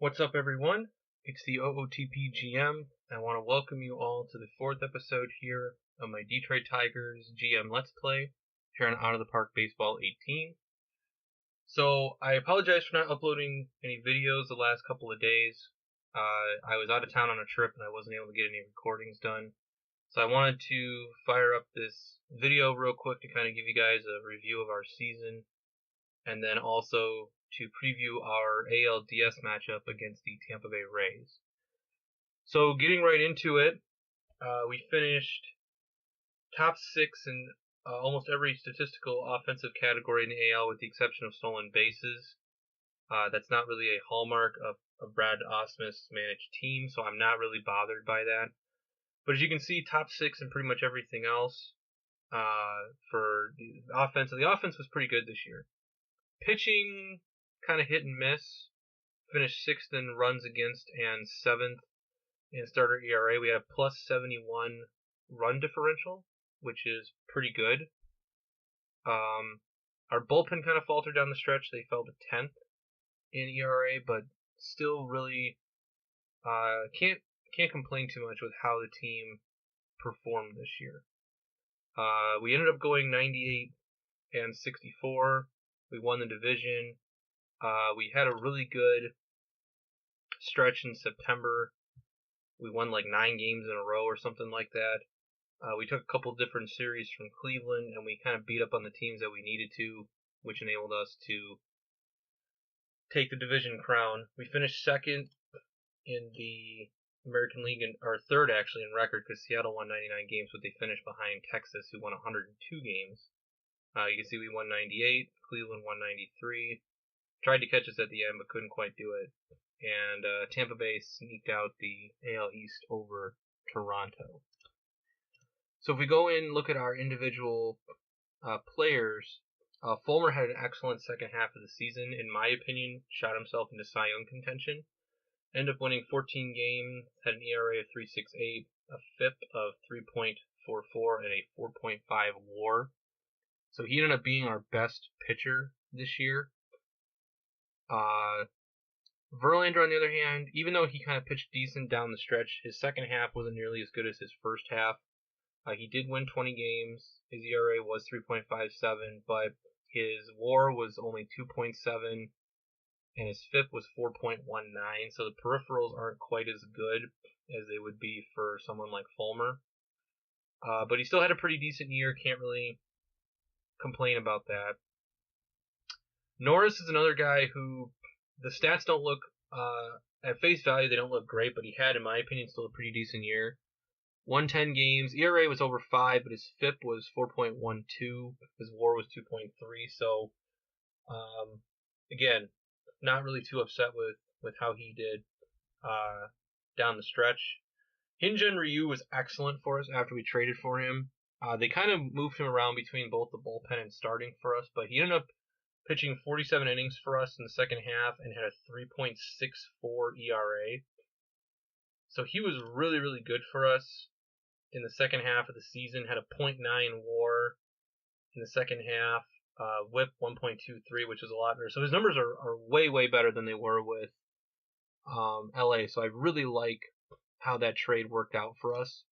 What's up, everyone? It's the OOTP GM. I want to welcome you all to the fourth episode here of my Detroit Tigers GM Let's Play here on Out of the Park Baseball 18. So I apologize for not uploading any videos the last couple of days. I was out of town on a trip and I wasn't able to get any recordings done. So I wanted to fire up this video real quick to kind of give you guys a review of our season, and then also to preview our ALDS matchup against the Tampa Bay Rays. So getting right into it, we finished top 6 in almost every statistical offensive category in the AL with the exception of stolen bases. That's not really a hallmark of Brad Ausmus's managed team, so I'm not really bothered by that. But as you can see, top 6 in pretty much everything else for the offense. So the offense was pretty good this year. Pitching, kind of hit and miss. Finished 6th in runs against and 7th in starter ERA. We have plus 71 run differential, which is pretty good. Our bullpen kind of faltered down the stretch. They fell to 10th in ERA, but still really can't complain too much with how the team performed this year. We ended up going 98 and 64. We won the division. We had a really good stretch in September. We won like 9 games in a row or something like that. We took a couple different series from Cleveland, and we kind of beat up on the teams that we needed to, which enabled us to take the division crown. We finished 2nd in the American League, or 3rd actually in record, because Seattle won 99 games, but they finished behind Texas, who won 102 games. You can see we won 98, Cleveland won 93. Tried to catch us at the end, but couldn't quite do it. And Tampa Bay sneaked out the AL East over Toronto. So if we go in and look at our individual players, Fulmer had an excellent second half of the season. In my opinion, shot himself into Cy Young contention. Ended up winning 14 games, had an ERA of 3.68, a FIP of 3.44, and a 4.5 WAR. So he ended up being our best pitcher this year. Verlander, on the other hand, even though he kind of pitched decent down the stretch, his second half wasn't nearly as good as his first half. He did win 20 games. His ERA was 3.57, but his WAR was only 2.7, and his FIP was 4.19. So the peripherals aren't quite as good as they would be for someone like Fulmer. But he still had a pretty decent year. Can't really complain about that. Norris is another guy who the stats don't look, at face value, they don't look great, but he had, in my opinion, still a pretty decent year. Won 10 games. ERA was over 5, but his FIP was 4.12. His WAR was 2.3. So, again, not really too upset with how he did down the stretch. Hyun-Jin Ryu was excellent for us after we traded for him. They kind of moved him around between both the bullpen and starting for us, but he ended up pitching 47 innings for us in the second half and had a 3.64 ERA. So he was really, really good for us in the second half of the season. Had a 0.9 WAR in the second half, WHIP 1.23, which is a lot better. So his numbers are way, way better than they were with LA. So I really like how that trade worked out for us.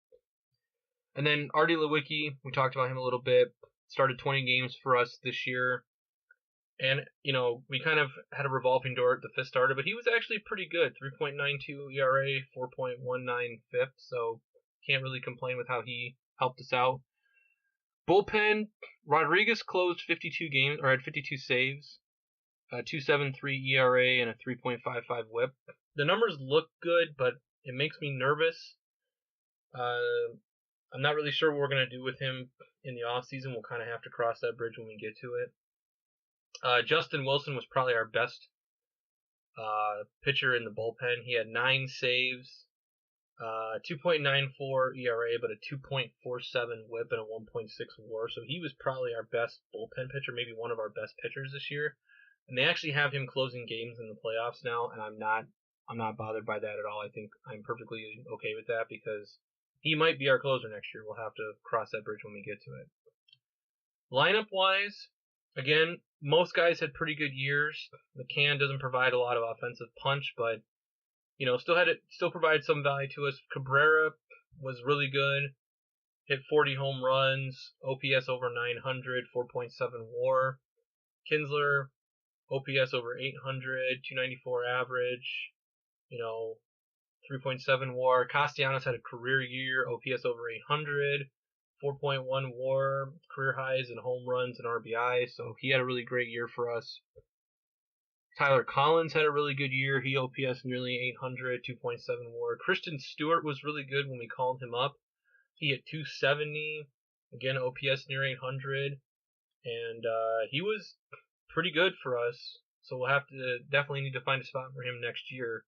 And then Artie Lewicki, we talked about him a little bit, started 20 games for us this year. And, we kind of had a revolving door at the fifth starter, but he was actually pretty good. 3.92 ERA, 4.19 FIP, so can't really complain with how he helped us out. Bullpen, Rodriguez closed 52 games, or had 52 saves, 2.73 ERA, and a 3.55 WHIP. The numbers look good, but it makes me nervous. I'm not really sure what we're going to do with him in the offseason. We'll kind of have to cross that bridge when we get to it. Justin Wilson was probably our best pitcher in the bullpen. He had 9 saves, 2.94 ERA, but a 2.47 WHIP and a 1.6 WAR. So he was probably our best bullpen pitcher, maybe one of our best pitchers this year. And they actually have him closing games in the playoffs now, and I'm not bothered by that at all. I think I'm perfectly okay with that because he might be our closer next year. We'll have to cross that bridge when we get to it. Lineup-wise, again, most guys had pretty good years. McCann doesn't provide a lot of offensive punch, but still provided some value to us. Cabrera was really good. Hit 40 home runs, OPS over 900, 4.7 WAR. Kinsler, OPS over 800, 294 average, 3.7 WAR. Castellanos had a career year, OPS over 800, 4.1 WAR, career highs in home runs and RBI, so he had a really great year for us. Tyler Collins had a really good year. He OPS nearly 800, 2.7 WAR. Christian Stewart was really good when we called him up. He hit 270, again OPS near 800, and he was pretty good for us. So we'll have to definitely need to find a spot for him next year.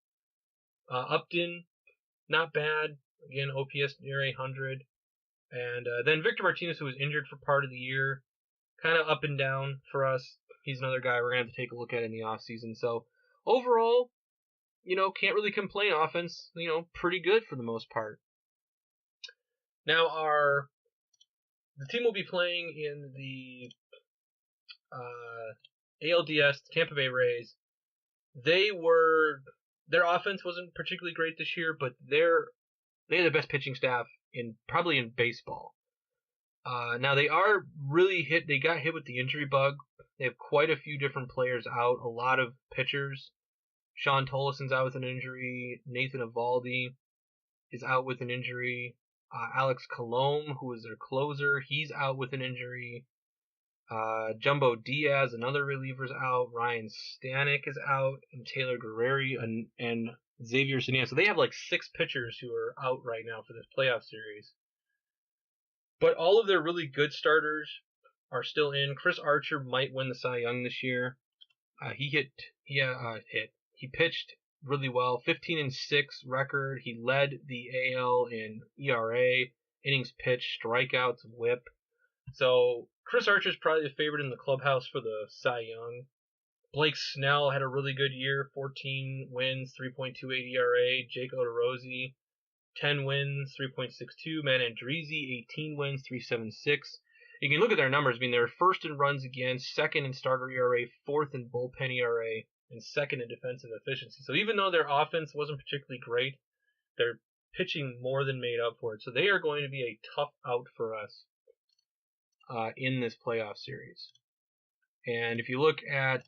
Upton, not bad. Again, OPS near 800. And then Victor Martinez, who was injured for part of the year, kind of up and down for us. He's another guy we're going to have to take a look at in the offseason. So overall, can't really complain. Offense, pretty good for the most part. Now the team will be playing in the ALDS, Tampa Bay Rays. Their offense wasn't particularly great this year, but they had the best pitching staff probably in baseball. Now they are really hit. They got hit with the injury bug. They have quite a few different players out. A lot of pitchers. Sean Tolson's out with an injury. Nathan Eovaldi is out with an injury. Alex Colomb, who is their closer, he's out with an injury. Jumbo Diaz, another reliever, is out. Ryan Stanek is out, and Taylor Guerrero and Xavier Sania. So they have like 6 pitchers who are out right now for this playoff series. But all of their really good starters are still in. Chris Archer might win the Cy Young this year. He pitched really well. 15-6 record. He led the AL in ERA, innings pitched, strikeouts, WHIP. So Chris Archer's probably the favorite in the clubhouse for the Cy Young. Blake Snell had a really good year. 14 wins, 3.28 ERA. Jake Odorizzi, 10 wins, 3.62. Matt Andriese, 18 wins, 3.76. You can look at their numbers. I mean, they're first in runs against, second in starter ERA, fourth in bullpen ERA, and second in defensive efficiency. So even though their offense wasn't particularly great, their pitching more than made up for it. So they are going to be a tough out for us in this playoff series. And if you look at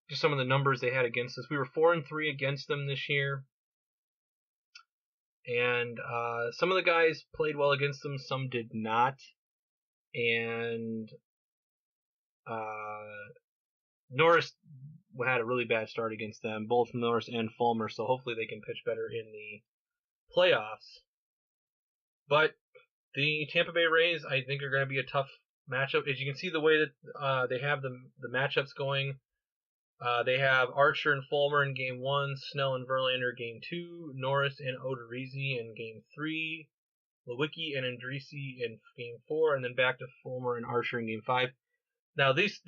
just some of the numbers they had against us, we were 4-3 against them this year. And some of the guys played well against them, some did not. And Norris had a really bad start against them, both Norris and Fulmer, so hopefully they can pitch better in the playoffs. But the Tampa Bay Rays, I think, are going to be a tough matchup. As you can see the way that they have the matchups going, they have Archer and Fulmer in Game 1, Snell and Verlander Game 2, Norris and Odorizzi in Game 3, Lewicki and Andriese in Game 4, and then back to Fulmer and Archer in Game 5. Now this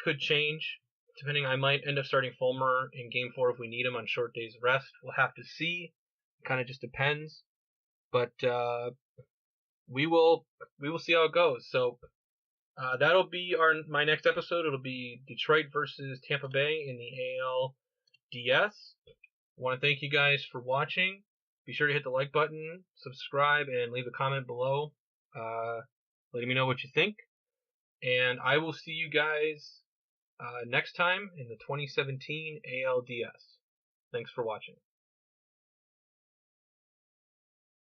could change. Depending, I might end up starting Fulmer in Game 4 if we need him on short days of rest. We'll have to see. It kind of just depends. But we will see how it goes. So that'll be my next episode. It'll be Detroit versus Tampa Bay in the ALDS. I want to thank you guys for watching. Be sure to hit the like button, subscribe, and leave a comment below, letting me know what you think. And I will see you guys next time in the 2017 ALDS. Thanks for watching.